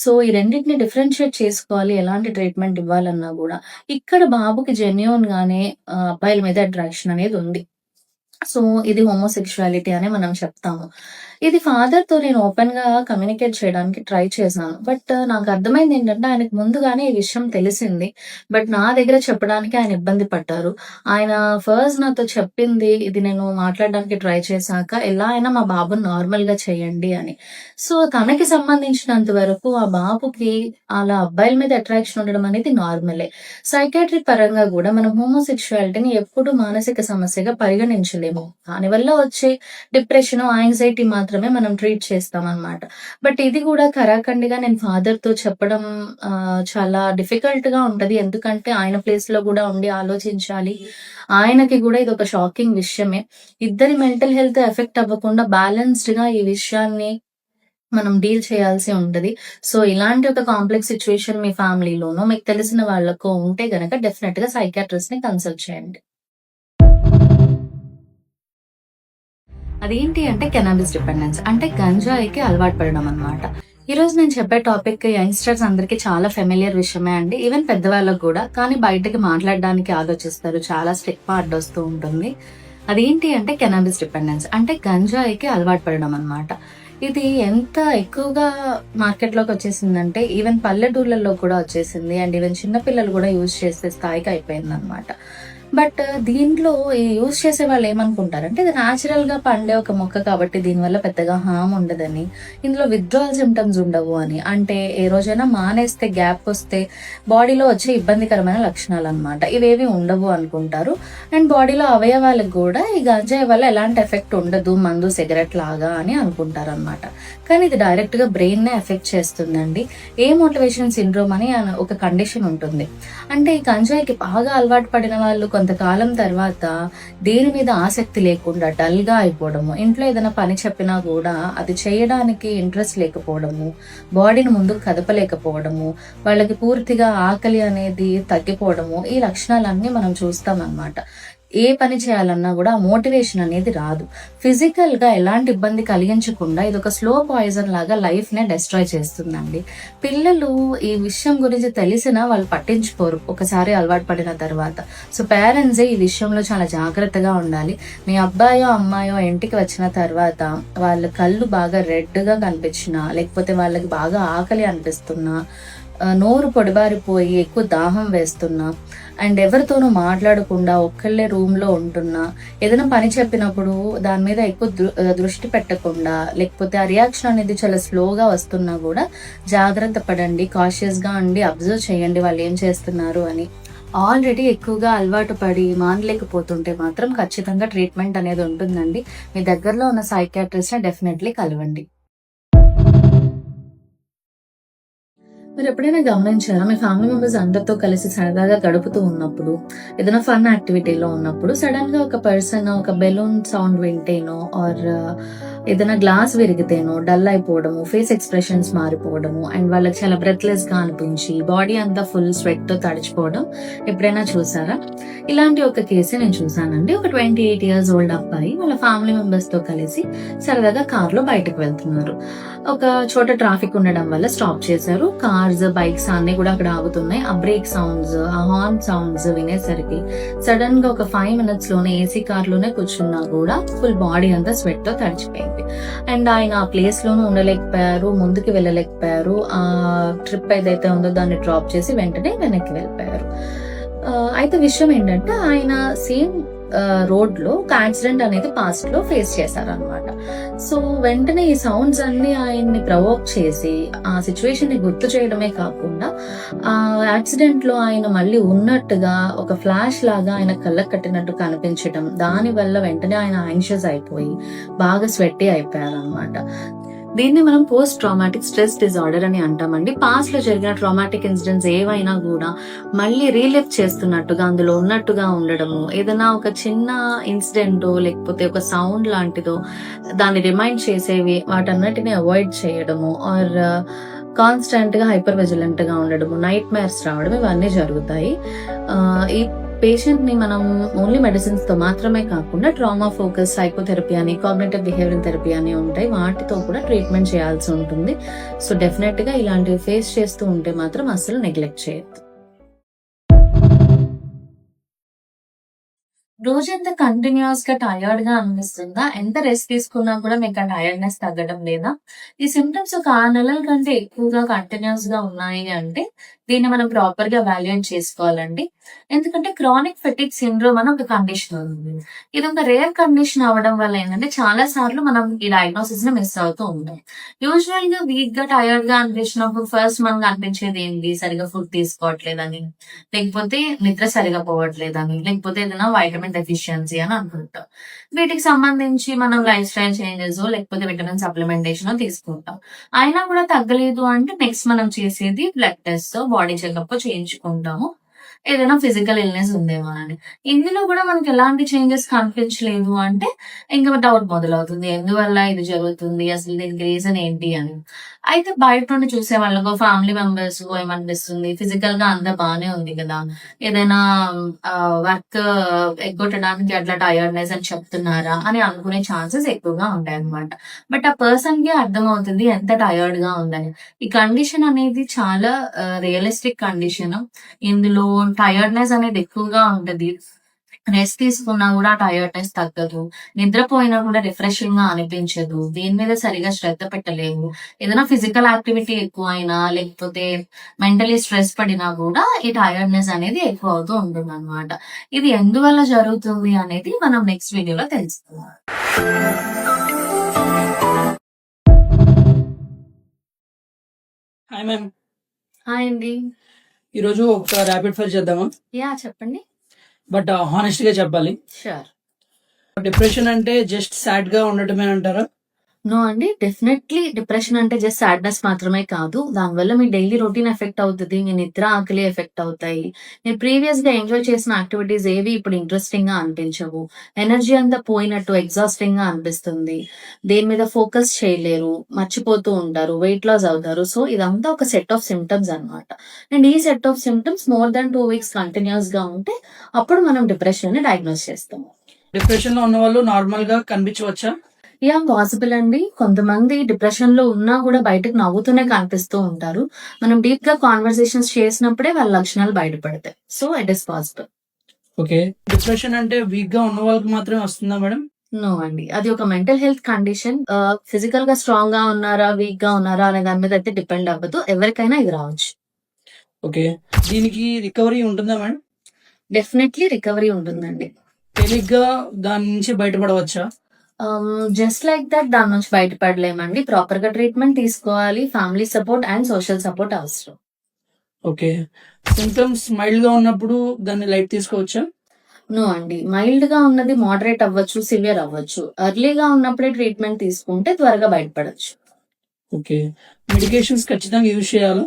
సో, ఈ రెండిటిని డిఫరెన్షియేట్ చేసుకోవాలి ఎలాంటి ట్రీట్మెంట్ ఇవ్వాలన్నా గూడా. ఇక్కడ బాబుకి జెన్యూన్‌గానే అబ్బాయిల మీద అట్రాక్షన్ అనేది ఉంది. సో, ఇది హోమోసెక్షువాలిటీ అని మనం చెప్తాము. ఇది ఫాదర్‌తో నేను ఓపెన్‌గా కమ్యూనికేట్ చేయడానికి ట్రై చేశాను. బట్ నాకు అర్థమైందేంటంటే ఆయనకు ముందుగానే ఈ విషయం తెలిసింది. బట్ నా దగ్గర చెప్పడానికి ఆయన ఇబ్బంది పడ్డారు. ఆయన ఫస్ట్ నాతో చెప్పింది, ఇది నేను మాట్లాడడానికి ట్రై చేశాక, ఎలా అయినా మా బాబుని నార్మల్‌గా చేయండి అని. సో, తనకి సంబంధించినంత వరకు ఆ బాబుకి అలా అబ్బాయిల మీద అట్రాక్షన్ ఉండడం అనేది నార్మలే. సైకియాట్రిక్ పరంగా గూడా మనం హోమోసెక్షువాలిటీని ఎప్పుడు మానసిక సమస్యగా పరిగణించలేము. దానివల్ల వచ్చే డిప్రెషను, యాంగ్జైటీ మాత్రమే మనం ట్రీట్ చేస్తామనమాట. బట్ ఇది గూడా ఖరాఖండిగా నేను ఫాదర్‌తో చెప్పడం చాలా డిఫికల్ట్‌గా ఉంటది. ఎందుకంటే ఆయన ప్లేస్‌లో గూడా ఉండి ఆలోచించాలి. ఆయనకి గూడా ఇదొక షాకింగ్ విషయమే. ఇద్దరి మెంటల్ హెల్త్ ఎఫెక్ట్ అవ్వకుండా బ్యాలెన్స్డ్‌గా ఈ విషయాన్ని మనం డీల్ చేయాల్సి ఉంటది. సో, ఇలాంటి ఒక కాంప్లెక్స్ సిట్యుయేషన్ మీ ఫ్యామిలీలోనో, మీకు తెలిసిన వాళ్ళకో ఉంటే గనక డెఫినిట్‌గా సైకియాట్రిస్ట్‌ని కన్సల్ట్ చేయండి. అదేంటి అంటే కెనాబిస్ డిపెండెన్స్. అంటే గంజాయికి అలవాటు పడడం అన్నమాట. ఈరోజు నేను చెప్పే టాపిక్ యంగ్‌స్టర్స్ అందరికీ చాలా ఫెమిలియర్ విషయమే అండి. ఈవెన్ పెద్దవాళ్ళకి గూడా. కానీ బయటకి మాట్లాడడానికి ఆలోచిస్తారు. చాలా స్టిగ్మా అడ్డొస్తూ ఉంటుంది. అదేంటి అంటే కెనాబిస్ డిపెండెన్స్. అంటే గంజాయికి అలవాటు పడడం అన్నమాట. ఇది ఎంత ఎక్కువగా మార్కెట్‌లోకి వచ్చేసిందంటే ఈవెన్ పల్లెటూర్లలో కూడా వచ్చేసింది. అండ్ ఈవెన్ చిన్న పిల్లలు కూడా యూజ్ చేసే స్థాయికి అయిపోయిందన్నమాట. బట్ దీంట్లో ఈ యూజ్ చేసే వాళ్ళు ఏమనుకుంటారంటే ఇది న్యాచురల్ గా పండే ఒక మొక్క కాబట్టి దీనివల్ల పెద్దగా హామ్ ఉండదని, ఇందులో విత్డ్రాల్ సిమ్టమ్స్ ఉండవు అని, అంటే ఏ రోజైనా మానేస్తే గ్యాప్ వస్తే బాడీలో వచ్చే ఇబ్బందికరమైన లక్షణాలు అనమాట, ఇవేవి ఉండవు అనుకుంటారు. అండ్ బాడీలో అవయవాలకు కూడా ఈ గంజాయి వల్ల ఎలాంటి ఎఫెక్ట్ ఉండదు మందు సిగరెట్ లాగా అని అనుకుంటారు అనమాట. కానీ ఇది డైరెక్ట్ గా బ్రెయిన్ నే ఎఫెక్ట్ చేస్తుందండి. ఏ మోటివేషన్ సిండ్రోమ్ అని ఒక కండిషన్ ఉంటుంది. అంటే ఈ గంజాయికి బాగా అలవాటు పడిన వాళ్ళు కొంతకాలం తర్వాత దేని మీద ఆసక్తి లేకుండా డల్ గా అయిపోవడము, ఇంట్లో ఏదైనా పని చెప్పినా కూడా అది చేయడానికి ఇంట్రెస్ట్ లేకపోవడము, బాడీని ముందుకు కదపలేకపోవడము, వాళ్ళకి పూర్తిగా ఆకలి అనేది తగ్గిపోవడము, ఈ లక్షణాలన్నీ మనం చూస్తాం అన్నమాట. ఏ పని చేయాలన్నా కూడా మోటివేషన్ అనేది రాదు. ఫిజికల్ గా ఎలాంటి ఇబ్బంది కలిగించకుండా ఇది ఒక స్లో పాయిజన్ లాగా లైఫ్ నే డెస్ట్రాయ్ చేస్తుందండి. పిల్లలు ఈ విషయం గురించి తెలిసినా వాళ్ళు పట్టించుకోరు ఒకసారి అలవాటు పడిన తర్వాత. సో పేరెంట్స్ ఈ విషయంలో చాలా జాగ్రత్తగా ఉండాలి. మీ అబ్బాయో అమ్మాయో ఇంటికి వచ్చిన తర్వాత వాళ్ళ కళ్ళు బాగా రెడ్ గా కనిపించినా, లేకపోతే వాళ్ళకి బాగా ఆకలి అనిపిస్తున్నా, నోరు పొడిబారిపోయి ఎక్కువ దాహం వేస్తున్నా, అండ్ ఎవరితోనూ మాట్లాడకుండా ఒక్కళ్ళే రూమ్ లో ఉంటున్నా, ఏదైనా పని చెప్పినప్పుడు దాని మీద ఎక్కువ దృష్టి పెట్టకుండా, లేకపోతే ఆ రియాక్షన్ అనేది చాలా స్లోగా వస్తున్నా కూడా జాగ్రత్త పడండి, కాషియస్ గా ఉండి అబ్జర్వ్ చేయండి వాళ్ళు ఏం చేస్తున్నారు అని. ఆల్రెడీ ఎక్కువగా అలవాటు పడి మానలేకపోతుంటే మాత్రం ఖచ్చితంగా ట్రీట్మెంట్ అనేది ఉంటుందండి. మీ దగ్గరలో ఉన్న సైకియాట్రిస్ట్ ని డెఫినెట్లీ కలవండి. మీరు ఎప్పుడైనా గమనించారా, మీ ఫ్యామిలీ మెంబర్స్ అందరితో కలిసి సరదాగా గడుపుతూ ఉన్నప్పుడు, ఏదైనా ఫన్ యాక్టివిటీలో ఉన్నప్పుడు సడన్ గా ఒక పర్సన్ ఒక బెలూన్ సౌండ్ వింటేనో ఆర్ ఏదైనా గ్లాస్ విరిగితేనో డల్ అయిపోవడము, ఫేస్ ఎక్స్ప్రెషన్స్ మారిపోవడము, అండ్ వాళ్ళకి చాలా బ్రెత్లెస్ గా అనిపించి బాడీ అంతా ఫుల్ స్వెట్ తో తడిచిపోవడం ఎప్పుడైనా చూసారా? ఇలాంటి ఒక కేసు నేను చూసానండి. ఒక 28 years ఓల్డ్ అబ్బాయి వాళ్ళ ఫ్యామిలీ మెంబర్స్ తో కలిసి సరదాగా కార్ లో బయటకు వెళ్తున్నారు. ఒక చోట ట్రాఫిక్ ఉండడం వల్ల స్టాప్ చేశారు. కార్స్, బైక్స్ అన్ని కూడా అక్కడ ఆగుతున్నాయి. ఆ బ్రేక్ సౌండ్స్, ఆ హార్న్ సౌండ్స్ వినేసరికి సడన్ గా ఒక 5 minutes లోనే ఏసీ కార్ లోనే కూర్చున్నా కూడా ఫుల్ బాడీ అంతా స్వెట్ తో తడిచిపోయింది. అండ్ ఆయన ఆ ప్లేస్ లోనూ ఉండలేకపోయారు, ముందుకు వెళ్ళలేకపోయారు. ఆ ట్రిప్ ఏదైతే ఉందో దాన్ని డ్రాప్ చేసి వెంటనే వెనక్కి వెళ్ళిపోయారు. అయితే విషయం ఏంటంటే ఆయన సేమ్ రోడ్ లో ఒక యాక్సిడెంట్ అనేది పాస్ట్ లో ఫేస్ చేశారనమాట. సో వెంటనే ఈ సౌండ్స్ అన్ని ఆయన్ని ప్రవోక్ చేసి ఆ సిచ్యువేషన్ ని గుర్తు చేయడమే కాకుండా ఆ యాక్సిడెంట్ లో ఆయన మళ్ళీ ఉన్నట్టుగా ఒక ఫ్లాష్ లాగా ఆయన కళ్ళకు కట్టినట్టు కనిపించడం, దాని వల్ల వెంటనే ఆయన యాంగ్షియస్ అయిపోయి బాగా స్వెట్టి అయిపోయారు అనమాట. దీన్ని మనం పోస్ట్ ట్రామాటిక్ స్ట్రెస్ డిజార్డర్ అని అంటామండి. పాస్ట్ లో జరిగిన ట్రామాటిక్ ఇన్సిడెంట్స్ ఏవైనా కూడా మళ్ళీ రీలిఫ్ చేస్తున్నట్టుగా అందులో ఉన్నట్టుగా ఉండడము, ఏదైనా ఒక చిన్న ఇన్సిడెంట్ లేకపోతే ఒక సౌండ్ లాంటిదో దాన్ని రిమైండ్ చేసేవి వాటన్నిటిని అవాయిడ్ చేయడము, ఆర్ కాన్స్టెంట్ గా హైపర్ విజిలెంట్ గా ఉండడము, నైట్ మేర్స్ రావడం, ఇవన్నీ జరుగుతాయి. ఈ పేషెంట్ ని మనం ఓన్లీ మెడిసిన్స్ తో మాత్రమే కాకుండా ట్రామా ఫోకస్ సైకోథెరపీ అని, కాగ్నిటివ్ బిహేవియర్ థెరపీ అని ఉంటాయి, వాటితో కూడా ట్రీట్మెంట్ చేయాల్సి ఉంటుంది. సో డెఫినెట్ గా ఇలాంటివి ఫేస్ చేస్తూ ఉంటే మాత్రం అసలు నెగ్లెక్ట్ చేయొద్దు. రోజంతా కంటిన్యూస్ గా టయర్డ్ గా అనిపిస్తుందా? ఎంత రెస్ట్ తీసుకున్నా కూడా మీకు ఆ టైర్డ్నెస్ తగ్గడం లేదా? ఈ సిమ్టమ్స్ ఒక 6 నెలల కంటే ఎక్కువగా కంటిన్యూస్ గా ఉన్నాయి అంటే దీన్ని మనం ప్రాపర్ గా వాల్యుయేట్ చేసుకోవాలండి. ఎందుకంటే క్రానిక్ ఫెటిగ్ సిండ్రోమ్ అని ఒక కండిషన్ ఉంది. ఇది ఒక రేర్ కండిషన్ అవడం వల్ల ఏంటంటే చాలా సార్లు మనం ఈ డయాగ్నోసిస్ ని మిస్ అవుతూ ఉంటాం. యూజువల్ గా వీక్ గా టైర్డ్ గా అనిపించినప్పుడు ఫస్ట్ మనకు అనిపించేది ఏంటి? సరిగా ఫుడ్ తీసుకోవట్లేదని, లేకపోతే నిద్ర సరిగా పోవట్లేదని, లేకపోతే ఏదైనా వైటమిన్ డెఫిషియన్సీ అని అనుకుంటాం. వీటికి సంబంధించి మనం లైఫ్ స్టైల్ చేంజెస్ లేకపోతే విటమిన్ సప్లిమెంటేషన్ తీసుకుంటాం. అయినా కూడా తగ్గలేదు అంటే నెక్స్ట్ మనం చేసేది బ్లడ్ టెస్ట్, బాడీ చెకప్ చేయించుకుంటాము. ఏదైనా ఫిజికల్ ఇల్నెస్ ఉందేమో అని. ఇందులో కూడా మనకి ఎలాంటి చేంజెస్ కనిపించలేదు అంటే ఇంకా డౌట్ మొదలవుతుంది, ఎందువల్ల ఇది జరుగుతుంది, అసలు దీనికి రీజన్ ఏంటి అని. అయితే బయట నుండి చూసే వాళ్ళకు, ఫ్యామిలీ మెంబర్స్ ఏమనిపిస్తుంది, ఫిజికల్ గా అంతా బాగానే ఉంది కదా, ఏదైనా వర్క్ ఎగ్గొట్టడానికి అట్లా టైర్డ్నెస్ అని చెప్తున్నారా అని అనుకునే ఛాన్సెస్ ఎక్కువగా ఉంటాయి అనమాట. బట్ ఆ పర్సన్ కి అర్థమవుతుంది ఎంత టైర్డ్ గా ఉందని. ఈ కండిషన్ అనేది చాలా రియలిస్టిక్ కండిషన్. ఇందులో టైర్డ్నెస్ అనేది ఎక్కువగా ఉంటది. రెస్ట్ తీసుకున్నా కూడా టైర్డ్నెస్ తగ్గదు, నిద్రపోయినా కూడా రిఫ్రెషింగ్ గా అనిపించదు, దేని మీద సరిగా శ్రద్ధ పెట్టలేవు, ఏదైనా ఫిజికల్ యాక్టివిటీ ఎక్కువ అయినా లేకపోతే మెంటలీ స్ట్రెస్ పడినా కూడా ఈ టైర్డ్నెస్ అనేది ఎక్కువ అవుతూ ఉంటుంది అనమాట. ఇది ఎందువల్ల జరుగుతుంది అనేది మనం నెక్స్ట్ వీడియోలో తెలుసుకుందాం. హాయ్ మ్యామ్, హాయ్ అండి. ఈరోజు ఒక ర్యాపిడ్ ఫైర్ చేద్దామా? యా చెప్పండి. బట్ హానెస్ట్ గా చెప్పాలి, షూర్. డిప్రెషన్ అంటే జస్ట్ సాడ్ గా ఉండటమే అంటారా? నో అండి, డెఫినెట్లీ డిప్రెషన్ అంటే జస్ట్ సాడ్నెస్ మాత్రమే కాదు. దానివల్ల మీ డైలీ రొటీన్ ఎఫెక్ట్ అవుతుంది, మీ నిద్ర ఆకలి ఎఫెక్ట్ అవుతాయి, మీరు ప్రీవియస్ గా ఎంజాయ్ చేసిన యాక్టివిటీస్ ఏవి ఇప్పుడు ఇంట్రెస్టింగ్ గా అనిపించవు, ఎనర్జీ అంతా పోయినట్టు ఎగ్జాస్టింగ్ గా అనిపిస్తుంది, దేని మీద ఫోకస్ చేయలేరు, మర్చిపోతూ ఉంటారు, వెయిట్ లాస్ అవుతారు. సో ఇదంతా ఒక సెట్ ఆఫ్ సిమ్టమ్స్ అన్నమాట. అండ్ ఈ set of symptoms more than 2 weeks continuous గా ఉంటే అప్పుడు మనం డిప్రెషన్ ని డయాగ్నోస్ చేస్తాము. డిప్రెషన్ లో ఉన్న వాళ్ళు నార్మల్ గా కనిపించవచ్చా? యా పాసిబుల్ అండి. కొంతమంది డిప్రెషన్ లో ఉన్నా కూడా బయటకు నవ్వుతూనే కనిపిస్తూ ఉంటారు. మనం డీప్ గా కాన్వర్సేషన్స్ చేసినప్పుడే వాళ్ళ లక్షణాలు బయటపడతాయి. So it is possible. Okay, depression అంటే వీక్ గా ఉన్న వాళ్ళకి మాత్రమే వస్తుందా మేడం? నో అండి, అది ఒక మెంటల్ హెల్త్ కండిషన్. ఫిజికల్ గా స్ట్రాంగ్ గా ఉన్నారా వీక్ గా ఉన్నారా అనే దాని మీద అయితే డిపెండ్ అవ్వదు, ఎవరికైనా ఇది రావచ్చు. ఓకే, దీనికి రికవరీ ఉంటుందా మేడం? డెఫినెట్లీ రికవరీ ఉంటుందండి. తేలిగ్గా దాని నుంచి బయటపడవచ్చా? జస్ట్ లైక్ దట్ దాని నుంచి బయటపడలేమండి. ప్రాపర్ గా ట్రీట్మెంట్ తీసుకోవాలి, family support and social support అవసరం. ఓకే, సింటమ్స్ మైల్డ్ గా ఉన్నప్పుడు దాన్ని లైట్ తీసుకోవచ్చా? నో అండి, మైల్డ్ గా ఉన్నది మోడరేట్ అవ్వచ్చు, సివియర్ అవ్వచ్చు. ఎర్లీగా ఉన్నప్పుడే ట్రీట్మెంట్ తీసుకుంటే త్వరగా బయటపడచ్చు. ఓకే, మెడికేషన్స్ ఖచ్చితంగా యూజ్ చేయాలా?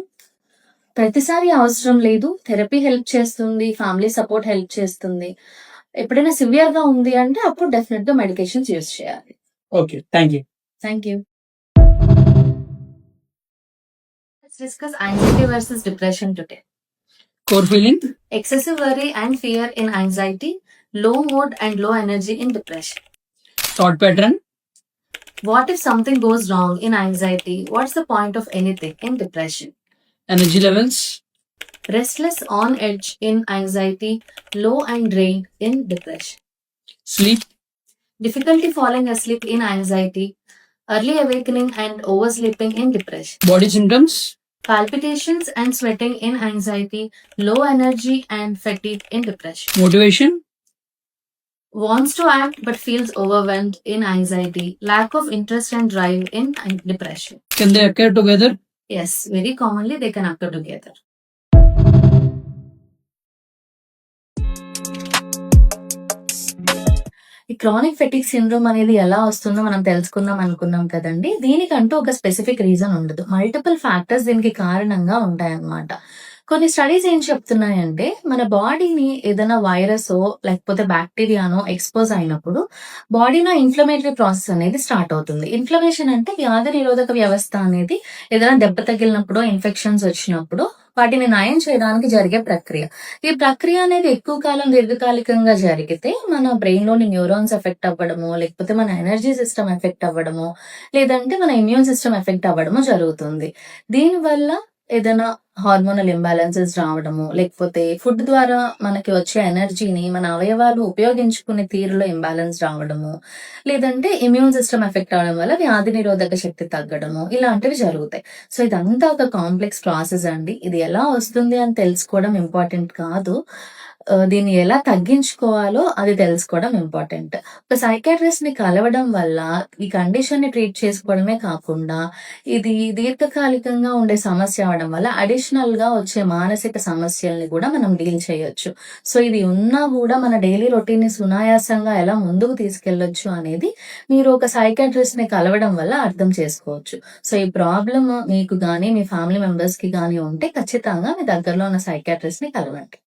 ప్రతిసారి అవసరం లేదు, థెరపీ హెల్ప్ చేస్తుంది, ఫ్యామిలీ సపోర్ట్ హెల్ప్ చేస్తుంది. ఎప్పుడైనా సివియర్ గా ఉంది అంటే అప్పుడు డెఫినెట్ గా మెడికేషన్స్ యూజ్ చేయాలి. Okay, thank you. Thank you. Let's discuss anxiety versus depression today. Core feeling, Excessive worry and fear in anxiety, low mood and low energy in depression. Thought pattern, What if something goes wrong in anxiety? What's the point of anything in depression? Energy levels, Restless on edge in anxiety, low and drained in depression. Sleep, Difficulty falling asleep in anxiety, early awakening and oversleeping in depression. Body symptoms, Palpitations and sweating in anxiety, low energy and fatigue in depression. Motivation, Wants to act but feels overwhelmed in anxiety, lack of interest and drive in depression. Can they occur together? Yes, very commonly they can occur together. ఈ chronic fatigue syndrome అనేది ఎలా వస్తుందో మనం తెలుసుకుందాం అనుకున్నాం కదండి. దీనికంటూ ఒక స్పెసిఫిక్ రీజన్ ఉండదు, మల్టిపుల్ ఫ్యాక్టర్స్ దీనికి కారణంగా ఉంటాయన్నమాట. కొన్ని స్టడీస్ ఏం చెప్తున్నాయంటే మన బాడీని ఏదైనా వైరస్ లేకపోతే బ్యాక్టీరియానో ఎక్స్పోజ్ అయినప్పుడు బాడీలో ఇన్ఫ్లమేటరీ ప్రాసెస్ అనేది స్టార్ట్ అవుతుంది. ఇన్ఫ్లమేషన్ అంటే వ్యాధి నిరోధక వ్యవస్థ అనేది ఏదైనా దెబ్బ తగిలినప్పుడు, ఇన్ఫెక్షన్స్ వచ్చినప్పుడు వాటిని నయం చేయడానికి జరిగే ప్రక్రియ. ఈ ప్రక్రియ అనేది ఎక్కువ కాలం దీర్ఘకాలికంగా జరిగితే మన బ్రెయిన్ లోని న్యూరాన్స్ ఎఫెక్ట్ అవ్వడము, లేకపోతే మన ఎనర్జీ సిస్టమ్ ఎఫెక్ట్ అవ్వడము, లేదంటే మన ఇమ్యూన్ సిస్టమ్ ఎఫెక్ట్ అవ్వడము జరుగుతుంది. దీనివల్ల ఏదైనా హార్మోనల్ ఇంబ్యాలెన్సెస్ రావడము, లేకపోతే ఫుడ్ ద్వారా మనకి వచ్చే ఎనర్జీని మన అవయవాలు ఉపయోగించుకునే తీరులో ఇంబ్యాలెన్స్ రావడము, లేదంటే ఇమ్యూన్ సిస్టమ్ ఎఫెక్ట్ అవడం వల్ల వ్యాధి నిరోధక శక్తి తగ్గడము, ఇలాంటివి జరుగుతాయి. సో ఇదంతా ఒక కాంప్లెక్స్ ప్రాసెస్ అండి. ఇది ఎలా వస్తుంది అని తెలుసుకోవడం ఇంపార్టెంట్ కాదు, దీన్ని ఎలా తగ్గించుకోవాలో అది తెలుసుకోవడం ఇంపార్టెంట్. ఒక సైకాట్రిస్ట్ ని కలవడం వల్ల ఈ కండిషన్ ని ట్రీట్ చేసుకోవడమే కాకుండా ఇది దీర్ఘకాలికంగా ఉండే సమస్య అవడం వల్ల అడిషనల్ గా వచ్చే మానసిక సమస్యల్ని కూడా మనం డీల్ చేయొచ్చు. సో ఇది ఉన్నా కూడా మన డైలీ రొటీన్ ని సునాయాసంగా ఎలా ముందుకు తీసుకెళ్లొచ్చు అనేది మీరు ఒక సైకాట్రిస్ట్ ని కలవడం వల్ల అర్థం చేసుకోవచ్చు. సో ఈ ప్రాబ్లమ్ మీకు గానీ మీ ఫ్యామిలీ మెంబర్స్ కి గానీ ఉంటే ఖచ్చితంగా మీ దగ్గరలో ఉన్న సైకాట్రిస్ట్ ని కలవండి.